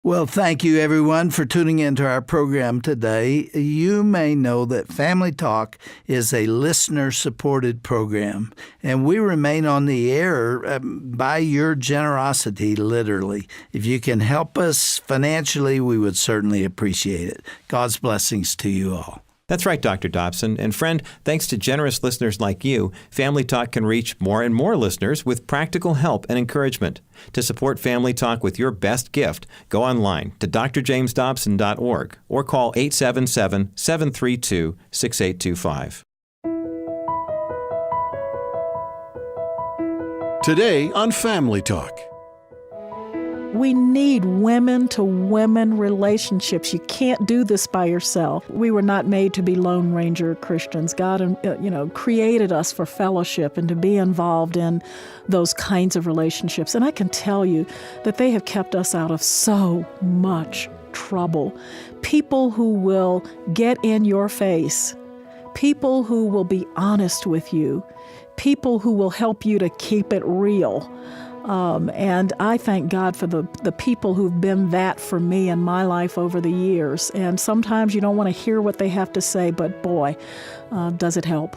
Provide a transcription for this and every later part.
Well, thank you, everyone, for tuning into our program today. You may know that Family Talk is a listener-supported program, and we remain on the air by your generosity, literally. If you can help us financially, we would certainly appreciate it. God's blessings to you all. That's right, Dr. Dobson. And friend, thanks to generous listeners like you, Family Talk can reach more and more listeners with practical help and encouragement. To support Family Talk with your best gift, go online to drjamesdobson.org or call 877-732-6825. Today on Family Talk. We need women-to-women relationships. You can't do this by yourself. We were not made to be Lone Ranger Christians. God, created us for fellowship and to be involved in those kinds of relationships. And I can tell you that they have kept us out of so much trouble. People who will get in your face, people who will be honest with you, people who will help you to keep it real. And I thank God for the people who've been that for me in my life over the years. And sometimes you don't want to hear what they have to say, but boy, does it help.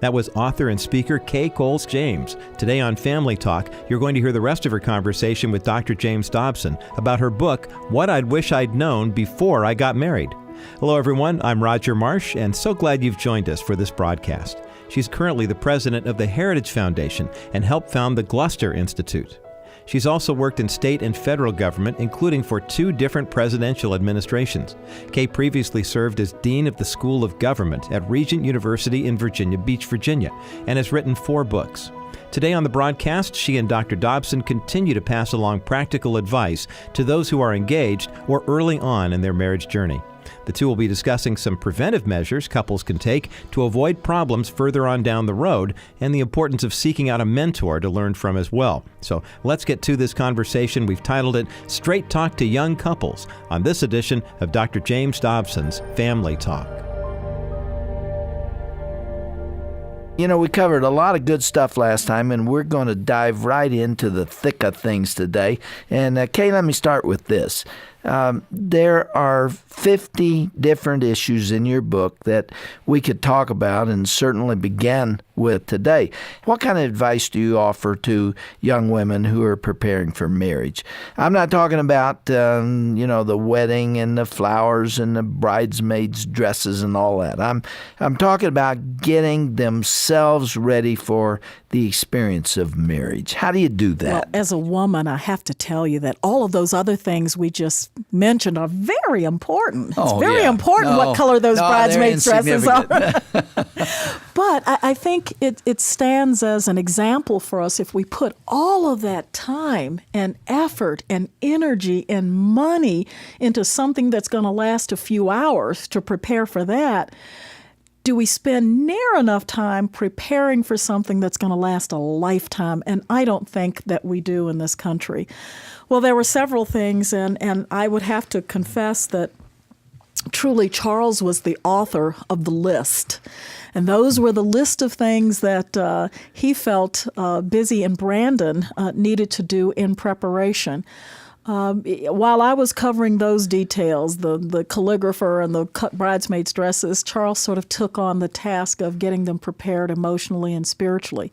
That was author and speaker Kay Coles James. Today on Family Talk, you're going to hear the rest of her conversation with Dr. James Dobson about her book, What I'd Wish I'd Known Before I Got Married. Hello, everyone. I'm Roger Marsh, and so glad you've joined us for this broadcast. She's currently the president of the Heritage Foundation and helped found the Gloucester Institute. She's also worked in state and federal government, including for 2 different presidential administrations. Kay previously served as Dean of the School of Government at Regent University in Virginia Beach, Virginia, and has written 4 books. Today on the broadcast, she and Dr. Dobson continue to pass along practical advice to those who are engaged or early on in their marriage journey. The two will be discussing some preventive measures couples can take to avoid problems further on down the road and the importance of seeking out a mentor to learn from as well. So let's get to this conversation. We've titled it Straight Talk to Young Couples on this edition of Dr. James Dobson's Family Talk. You know, we covered a lot of good stuff last time, and we're going to dive right into the thick of things today. And Kay, let me start with this. There are 50 different issues in your book that we could talk about and certainly begin with today. What kind of advice do you offer to young women who are preparing for marriage? I'm not talking about, the wedding and the flowers and the bridesmaids' dresses and all that. I'm talking about getting themselves ready for the experience of marriage. How do you do that? Well, as a woman, I have to tell you that all of those other things we just mentioned are very important. It's very important what color those bridesmaids' dresses are. But I think it stands as an example for us if we put all of that time and effort and energy and money into something that's going to last a few hours to prepare for that. Do we spend near enough time preparing for something that's going to last a lifetime? And I don't think that we do in this country. Well, there were several things, and I would have to confess that truly Charles was the author of the list. And those were the list of things that he felt Busy and Brandon needed to do in preparation. While I was covering those details, the calligrapher and the bridesmaids' dresses, Charles sort of took on the task of getting them prepared emotionally and spiritually.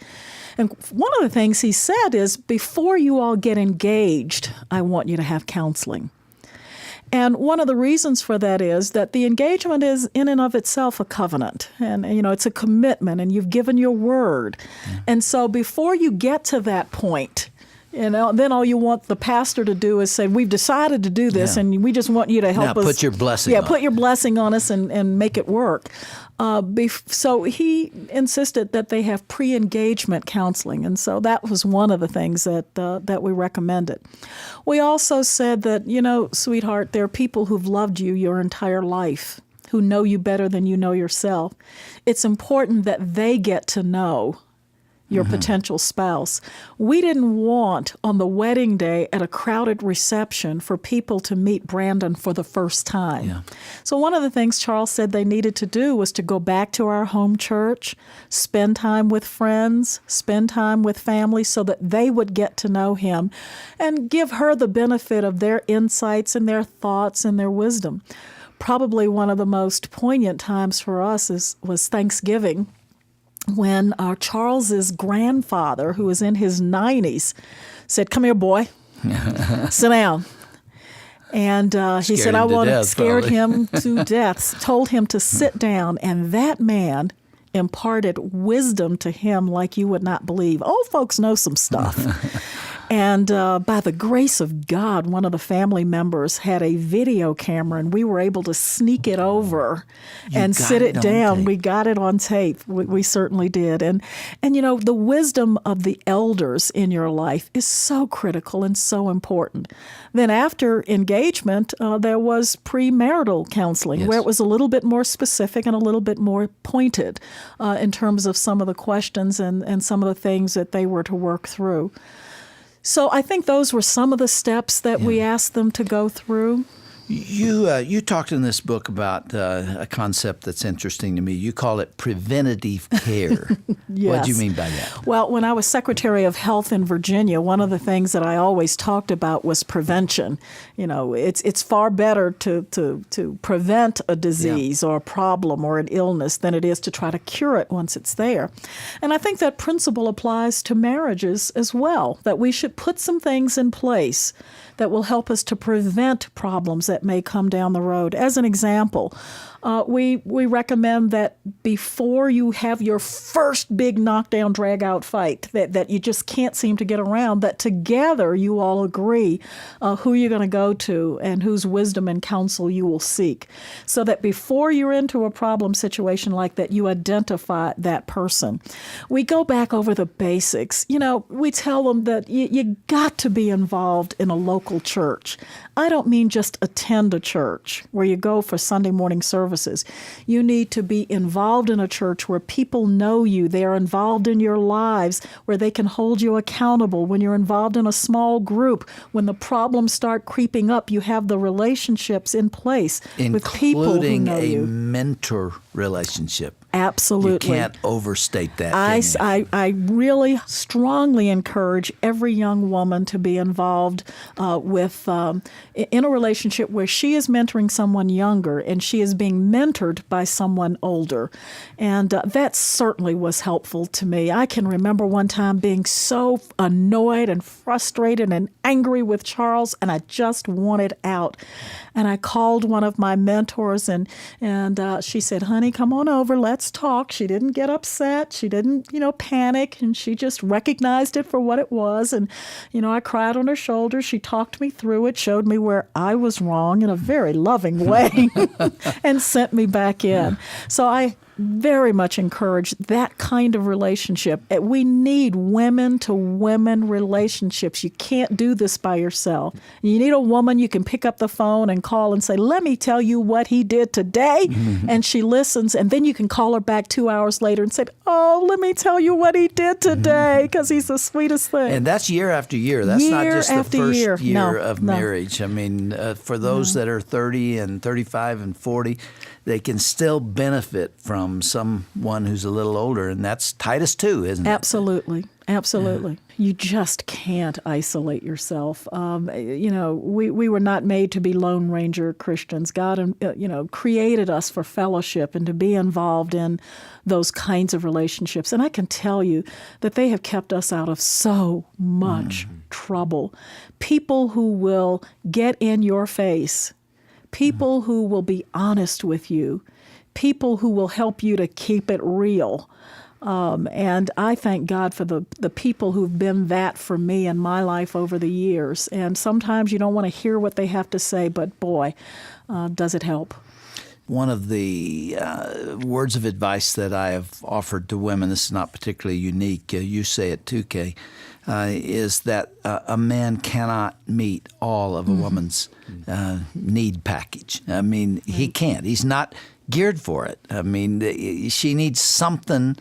And one of the things he said is, before you all get engaged, I want you to have counseling. And one of the reasons for that is that the engagement is in and of itself a covenant. And, it's a commitment, and you've given your word. Yeah. And so before you get to that point, then all you want the pastor to do is say, we've decided to do this, and we just want you to help us. Put your blessing on. Put your blessing on us and make it work. So he insisted that they have pre-engagement counseling, and so that was one of the things that we recommended. We also said that, sweetheart, there are people who've loved you your entire life, who know you better than you know yourself. It's important that they get to know your potential spouse. We didn't want on the wedding day at a crowded reception for people to meet Brandon for the first time. Yeah. So one of the things Charles said they needed to do was to go back to our home church, spend time with friends, spend time with family so that they would get to know him and give her the benefit of their insights and their thoughts and their wisdom. Probably one of the most poignant times for us was Thanksgiving, when Charles's grandfather, who was in his 90s, said, "Come here, boy, sit down." And he said, scared him to death, told him to sit down. And that man imparted wisdom to him like you would not believe. Old folks know some stuff. And by the grace of God, one of the family members had a video camera, and we were able to sneak it over and sit it down. We got it on tape. We certainly did. And the wisdom of the elders in your life is so critical and so important. Then after engagement, there was premarital counseling, where it was a little bit more specific and a little bit more pointed in terms of some of the questions and some of the things that they were to work through. So I think those were some of the steps that we asked them to go through. You talked in this book about a concept that's interesting to me. You call it preventative care. Yes. What do you mean by that? Well, when I was Secretary of Health in Virginia, one of the things that I always talked about was prevention. It's far better to prevent a disease or a problem or an illness than it is to try to cure it once it's there. And I think that principle applies to marriages as well, that we should put some things in place that will help us to prevent problems that may come down the road. As an example, we recommend that before you have your first big knockdown, drag-out fight that you just can't seem to get around, that together you all agree who you're going to go to and whose wisdom and counsel you will seek, so that before you're into a problem situation like that, you identify that person. We go back over the basics. We tell them that you got to be involved in a local church. I don't mean just attend a church where you go for Sunday morning services. You need to be involved in a church where people know you. They're involved in your lives, where they can hold you accountable. When you're involved in a small group, when the problems start creeping up, you have the relationships in place with people who know you. Including a mentor relationship. Absolutely. You can't overstate that. I really strongly encourage every young woman to be involved in a relationship where she is mentoring someone younger and she is being mentored by someone older. And that certainly was helpful to me. I can remember one time being so annoyed and frustrated and angry with Charles, and I just wanted out. And I called one of my mentors, and she said, "Honey, come on over. Let's talk." She didn't get upset. She didn't, panic, and she just recognized it for what it was. And, I cried on her shoulder. She talked me through it, showed me where I was wrong in a very loving way, and sent me back in. So I very much encourage that kind of relationship. We need women-to-women relationships. You can't do this by yourself. You need a woman you can pick up the phone and call and say, "Let me tell you what he did today." Mm-hmm. And she listens, and then you can call her back 2 hours later and say, "Oh, let me tell you what he did today," because he's the sweetest thing. And that's year after year. That's not just the first year of No. marriage. I mean, for those that are 30 and 35 and 40, they can still benefit from someone who's a little older, and that's Titus 2, isn't it? Absolutely. Absolutely. You just can't isolate yourself. We were not made to be Lone Ranger Christians. God, created us for fellowship and to be involved in those kinds of relationships. And I can tell you that they have kept us out of so much trouble. People who will get in your face, people who will be honest with you, people who will help you to keep it real. And I thank God for the people who've been that for me in my life over the years. And sometimes you don't want to hear what they have to say, but boy, does it help. One of the words of advice that I have offered to women, this is not particularly unique, you say it too, Kay, is that a man cannot meet all of a woman's need package. I mean, he can't. He's not geared for it. I mean, she needs something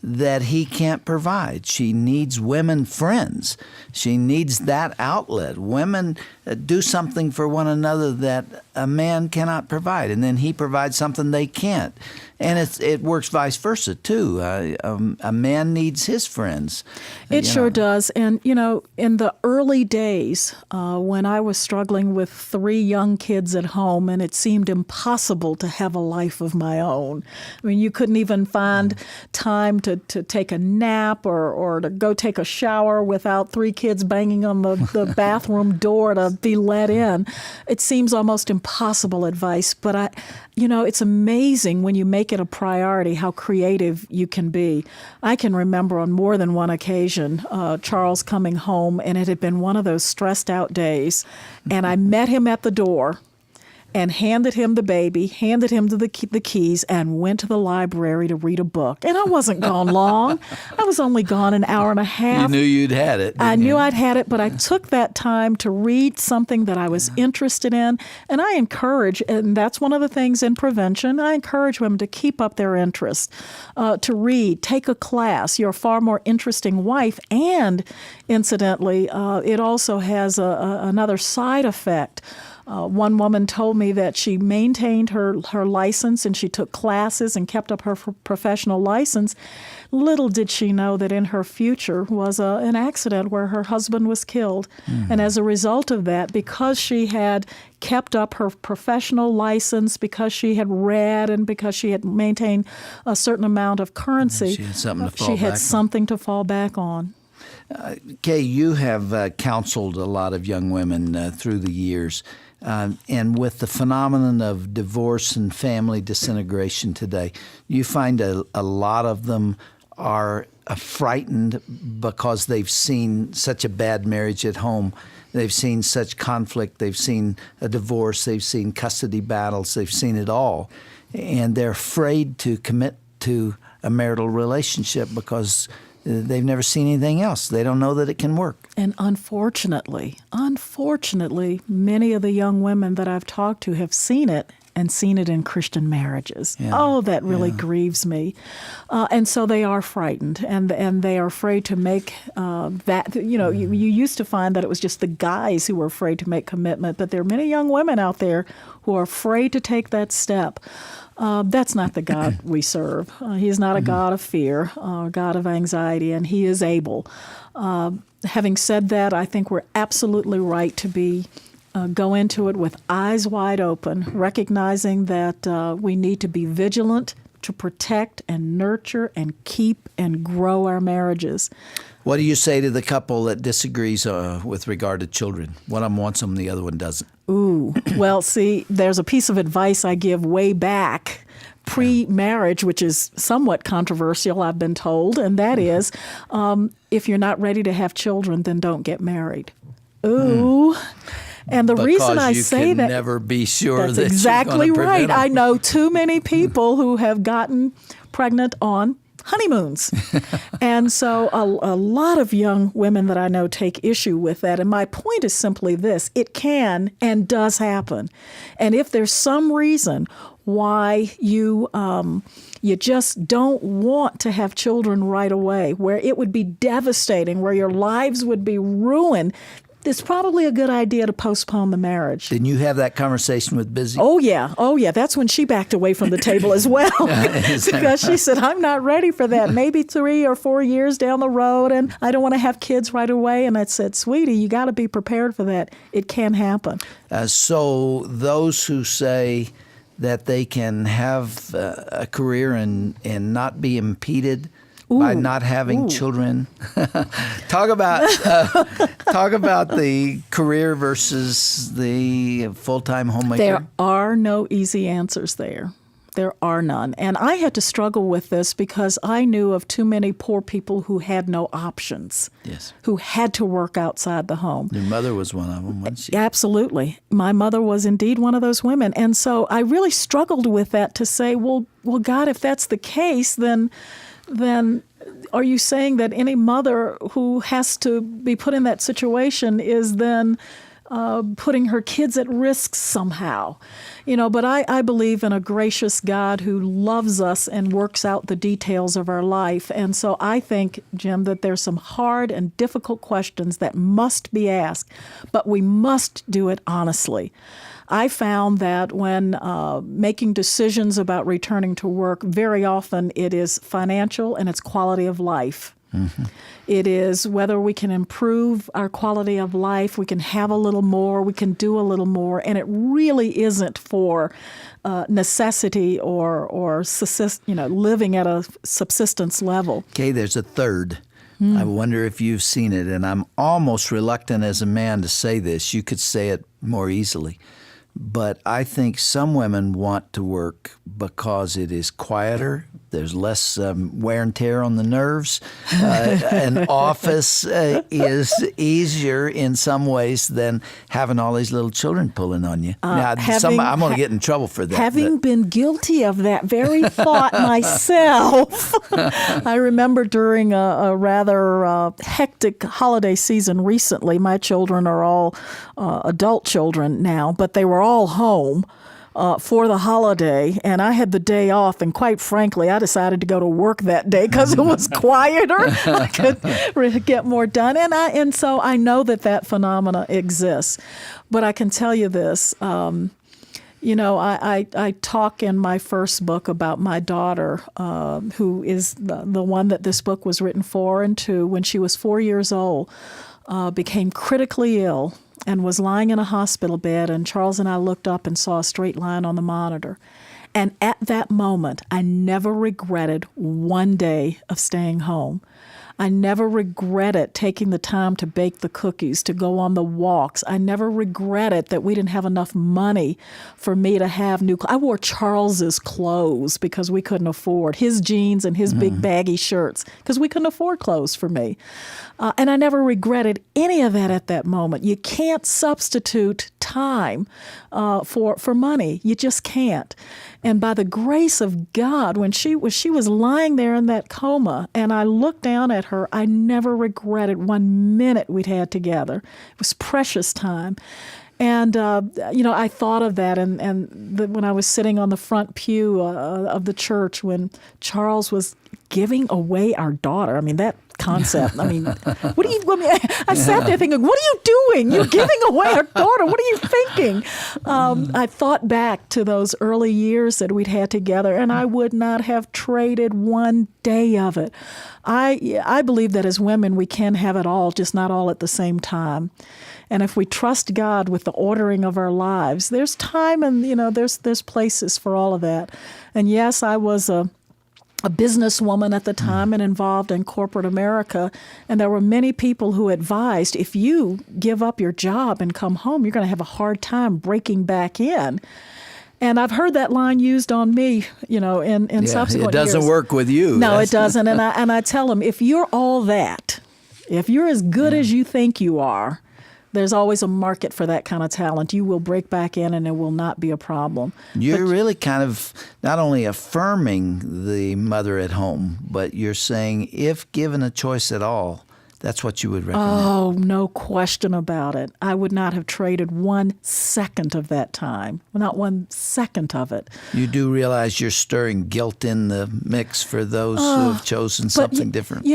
that he can't provide. She needs women friends. She needs that outlet. Women do something for one another that a man cannot provide, and then he provides something they can't. And it works vice versa, too. A man needs his friends. It sure does. And, in the early days, when I was struggling with 3 young kids at home, and it seemed impossible to have a life of my own. I mean, you couldn't even find time to take a nap or to go take a shower without 3 kids banging on the bathroom door to be let in. It seems almost impossible advice, but it's amazing when you make it a priority how creative you can be. I can remember on more than one occasion Charles coming home, and it had been one of those stressed out days, and I met him at the door and handed him the baby, handed him the keys, and went to the library to read a book. And I wasn't gone long. I was only gone an hour and a half. You knew you'd had it. I knew I'd had it, but I took that time to read something that I was interested in. And I encourage, and that's one of the things in prevention, I encourage women to keep up their interest, to read, take a class. You're a far more interesting wife. And incidentally, it also has another side effect. One woman told me that she maintained her license and she took classes and kept up her professional license. Little did she know that in her future was an accident where her husband was killed. And as a result of that, because she had kept up her professional license, because she had read and because she had maintained a certain amount of currency, she had something to fall back on. Kay, you have counseled a lot of young women through the years. And with the phenomenon of divorce and family disintegration today, you find a lot of them are frightened because they've seen such a bad marriage at home. They've seen such conflict. They've seen a divorce. They've seen custody battles. They've seen it all. And they're afraid to commit to a marital relationship because they've never seen anything else. They don't know that it can work. And unfortunately, many of the young women that I've talked to have seen it and seen it in Christian marriages. Yeah. Oh, that really grieves me. And so they are frightened, and they are afraid to make that. You used to find that it was just the guys who were afraid to make commitment, but there are many young women out there who are afraid to take that step. That's not the God we serve. He's not a God of fear, a God of anxiety, and he is able. Having said that, I think we're absolutely right to go into it with eyes wide open, recognizing that we need to be vigilant to protect and nurture and keep and grow our marriages. What do you say to the couple that disagrees with regard to children? One of them wants them, the other one doesn't. Ooh, well, see, there's a piece of advice I give way back pre-marriage, which is somewhat controversial, I've been told, and that is, if you're not ready to have children, then don't get married. Ooh. And the reason I say that, because you can never be sure that's that exactly you're going to right. prevent them. I know too many people who have gotten pregnant on honeymoons. And so a lot of young women that I know take issue with that. And my point is simply this: it can and does happen. And if there's some reason why you just don't want to have children right away, where it would be devastating, where your lives would be ruined, it's probably a good idea to postpone the marriage. Didn't you have that conversation with Busy? Oh, yeah. That's when she backed away from the table as well. Because she said, I'm not ready for that. Maybe 3 or 4 years down the road, and I don't want to have kids right away. And I said, sweetie, you got to be prepared for that. It can happen. So those who say that they can have a career and not be impeded by not having children. Talk about the career versus the full-time homemaker. There are no easy answers there. There are none. And I had to struggle with this because I knew of too many poor people who had no options, who had to work outside the home. Your mother was one of them, wasn't she? Absolutely. My mother was indeed one of those women. And so I really struggled with that to say, well, God, if that's the case, then are you saying that any mother who has to be put in that situation is then putting her kids at risk somehow. But I believe in a gracious God who loves us and works out the details of our life. And so I think, Jim, that there's some hard and difficult questions that must be asked, but we must do it honestly. I found that when making decisions about returning to work, very often it is financial and it's quality of life. Mm-hmm. It is whether we can improve our quality of life, we can have a little more, we can do a little more, and it really isn't for necessity or living at a subsistence level. Okay, there's a third. I wonder if you've seen it, and I'm almost reluctant as a man to say this. You could say it more easily. But I think some women want to work because it is quieter. There's less wear and tear on the nerves. An office is easier in some ways than having all these little children pulling on you. Now, I'm going to get in trouble for that. Having been guilty of that very thought myself, I remember during a rather hectic holiday season recently, my children are all adult children now, but they were all home for the holiday, and I had the day off, and quite frankly, I decided to go to work that day because it was quieter. I could get more done, and so I know that phenomena exists. But I can tell you this, I talk in my first book about my daughter, who is the one that this book was written for, and to, when she was 4 years old, became critically ill and was lying in a hospital bed, and Charles and I looked up and saw a straight line on the monitor. And at that moment, I never regretted one day of staying home. I never regretted taking the time to bake the cookies, to go on the walks. I never regretted that we didn't have enough money for me to have new clothes. I wore Charles's clothes because we couldn't afford his jeans and his big baggy shirts because we couldn't afford clothes for me. And I never regretted any of that at that moment. You can't substitute time for money. You just can't. And by the grace of God, when she was lying there in that coma, and I looked down at her, I never regretted 1 minute we'd had together. It was precious time. And, I thought of that when I was sitting on the front pew of the church when Charles was giving away our daughter. I mean, that concept. I mean, I sat there thinking, what are you doing? You're giving away our daughter. What are you thinking? I thought back to those early years that we'd had together, and I would not have traded one day of it. I believe that as women, we can have it all, just not all at the same time. And if we trust God with the ordering of our lives, there's time and, there's places for all of that. And yes, I was a businesswoman at the time and involved in corporate America. And there were many people who advised, if you give up your job and come home, you're going to have a hard time breaking back in. And I've heard that line used on me, in subsequent years. It doesn't work with you. No, it doesn't. And I tell them, if you're all that, if you're as good as you think you are, there's always a market for that kind of talent. You will break back in and it will not be a problem. You're really kind of not only affirming the mother at home, but you're saying if given a choice at all, that's what you would recommend. Oh, no question about it. I would not have traded 1 second of that time. Not 1 second of it. You do realize you're stirring guilt in the mix for those who have chosen something different.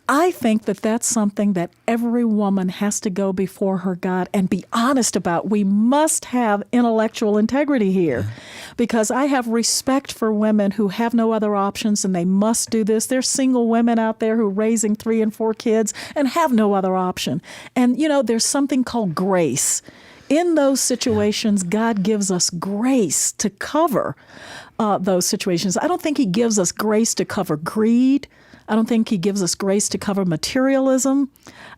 I think that that's something that every woman has to go before her God and be honest about. We must have intellectual integrity here because I have respect for women who have no other options and they must do this. There's single women out there who are raising 3 and 4 kids and have no other option. And, there's something called grace. In those situations, God gives us grace to cover those situations. I don't think he gives us grace to cover greed. I don't think he gives us grace to cover materialism.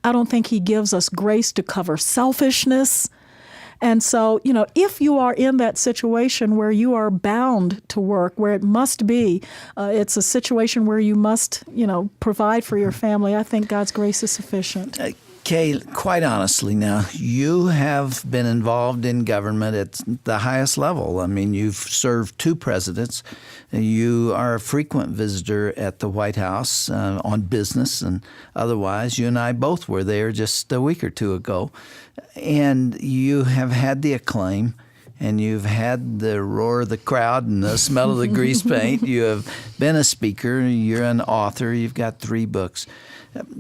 I don't think he gives us grace to cover selfishness. And so, if you are in that situation where you are bound to work, where it must be, it's a situation where you must, provide for your family, I think God's grace is sufficient. Kay, quite honestly now, you have been involved in government at the highest level. I mean, you've served 2 presidents. You are a frequent visitor at the White House on business and otherwise. You and I both were there just a week or 2 ago. And you have had the acclaim, and you've had the roar of the crowd and the smell of the grease paint. You have been a speaker. You're an author. You've got 3 books.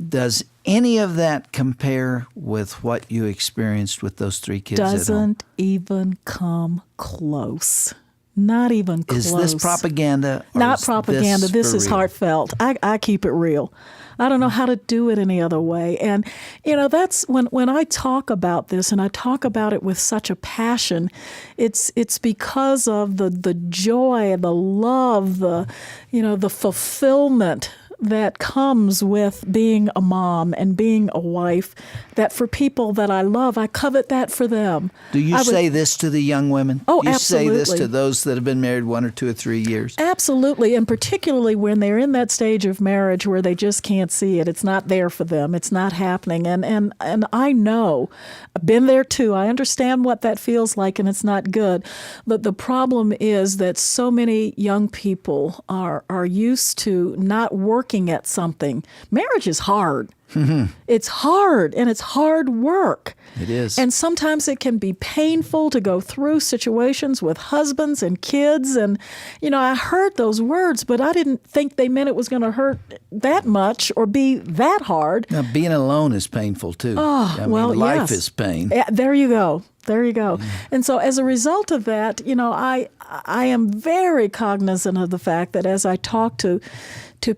Does any of that compare with what you experienced with those 3 kids at home? Doesn't even come close. Not even close. Is this propaganda? Not propaganda. This is heartfelt. I keep it real. I don't know how to do it any other way. And, that's when I talk about this, and I talk about it with such a passion, it's because of the joy, the love, the fulfillment that comes with being a mom and being a wife, that for people that I love, I covet that for them. Do you say this to the young women? Oh, you absolutely. You say this to those that have been married 1 or 2 or 3 years? Absolutely, and particularly when they're in that stage of marriage where they just can't see it. It's not there for them. It's not happening. And I know, I've been there too. I understand what that feels like, and it's not good. But the problem is that so many young people are used to not working at something. Marriage is hard. It's hard, and it's hard work. It is. And sometimes it can be painful to go through situations with husbands and kids. And, I heard those words, but I didn't think they meant it was going to hurt that much or be that hard. Now, being alone is painful, too. Life is pain. There you go. There you go. And so as a result of that, I am very cognizant of the fact that as I talk to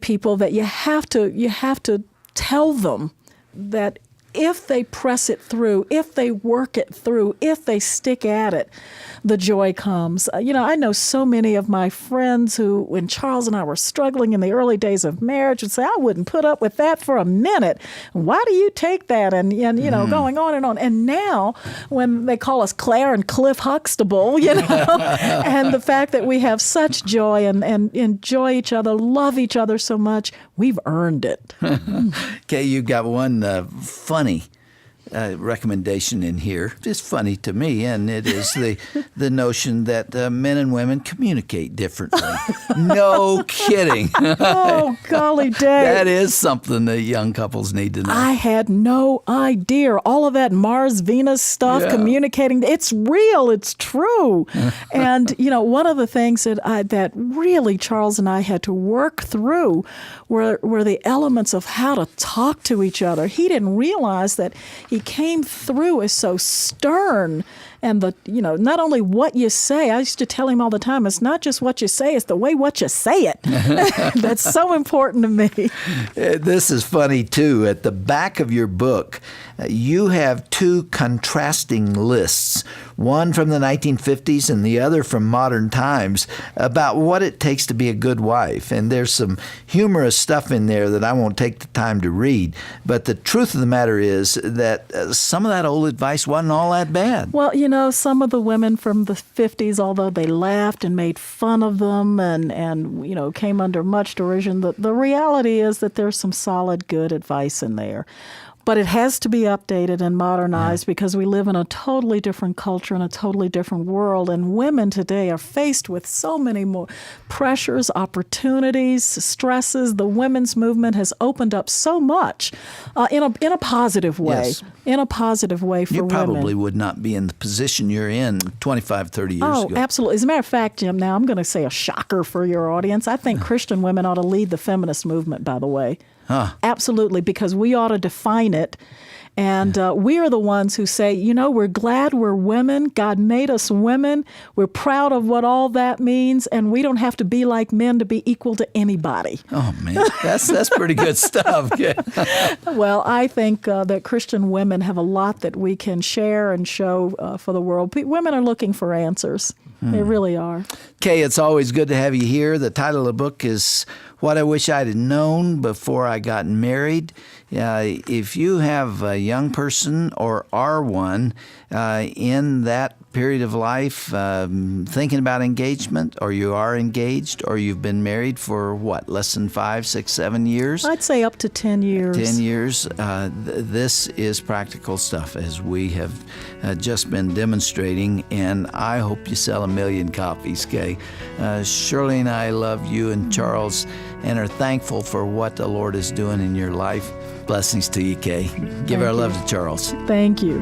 people, that you have to tell them that if they press it through, if they work it through, if they stick at it, the joy comes. I know so many of my friends who, when Charles and I were struggling in the early days of marriage, would say, I wouldn't put up with that for a minute. Why do you take that? And going on and on. And now, when they call us Claire and Cliff Huxtable, and the fact that we have such joy and enjoy each other, love each other so much, we've earned it. Okay, you got one funny recommendation in here. It's funny to me, and it is the notion that men and women communicate differently. No kidding. Oh, golly dang. That is something that young couples need to know. I had no idea. All of that Mars, Venus stuff, communicating, it's real, it's true. And, one of the things that really Charles and I had to work through were the elements of how to talk to each other. He didn't realize that he came through as so stern, and not only what you say. I used to tell him all the time, it's not just what you say, it's the way what you say it. That's so important to me. This is funny too. At the back of your book, you have 2 contrasting lists, one from the 1950s and the other from modern times, about what it takes to be a good wife. And there's some humorous stuff in there that I won't take the time to read. But the truth of the matter is that some of that old advice wasn't all that bad. Well, some of the women from the 50s, although they laughed and made fun of them and came under much derision, the reality is that there's some solid, good advice in there. But it has to be updated and modernized because we live in a totally different culture and a totally different world. And women today are faced with so many more pressures, opportunities, stresses. The women's movement has opened up so much in a positive way. Yes. In a positive way for women. You probably would not be in the position you're in 25, 30 years ago. Oh, absolutely. As a matter of fact, Jim, now I'm going to say a shocker for your audience. I think Christian women ought to lead the feminist movement, by the way. Huh. Absolutely, because we ought to define it. And we are the ones who say, we're glad we're women. God made us women. We're proud of what all that means. And we don't have to be like men to be equal to anybody. Oh, man, that's pretty good stuff. Well, I think that Christian women have a lot that we can share and show for the world. Women are looking for answers. They really are. Kay, it's always good to have you here. The title of the book is What I Wish I'd Known Before I Got Married. If you have a young person or are one in that period of life thinking about engagement, or you are engaged, or you've been married for less than 5, 6, 7 years? I'd say up to 10 years. 10 years. This is practical stuff, as we have just been demonstrating, and I hope you sell 1 million copies, Kay. Shirley and I love you and Charles and are thankful for what the Lord is doing in your life. Blessings to you, Kay. Give our love to Charles. Thank you.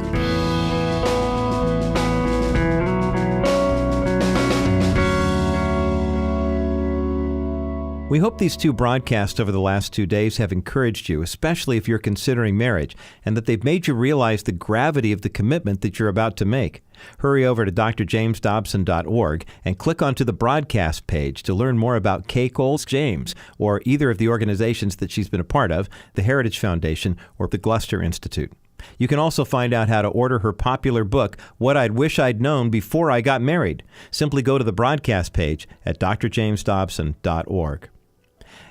We hope these 2 broadcasts over the last 2 days have encouraged you, especially if you're considering marriage, and that they've made you realize the gravity of the commitment that you're about to make. Hurry over to drjamesdobson.org and click onto the broadcast page to learn more about Kay Coles James, or either of the organizations that she's been a part of, the Heritage Foundation or the Gloucester Institute. You can also find out how to order her popular book, What I'd Wish I'd Known Before I Got Married. Simply go to the broadcast page at drjamesdobson.org.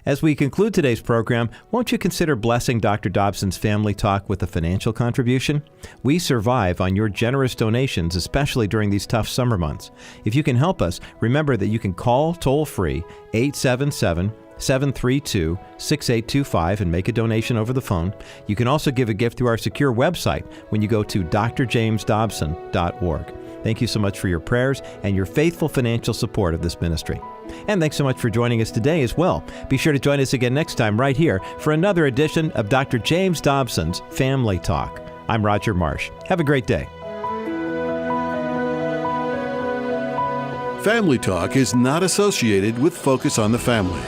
As we conclude today's program, won't you consider blessing Dr. Dobson's Family Talk with a financial contribution? We survive on your generous donations, especially during these tough summer months. If you can help us, remember that you can call toll-free 877-732-6825 and make a donation over the phone. You can also give a gift through our secure website when you go to drjamesdobson.org. Thank you so much for your prayers and your faithful financial support of this ministry. And thanks so much for joining us today as well. Be sure to join us again next time right here for another edition of Dr. James Dobson's Family Talk. I'm Roger Marsh. Have a great day. Family Talk is not associated with Focus on the Family.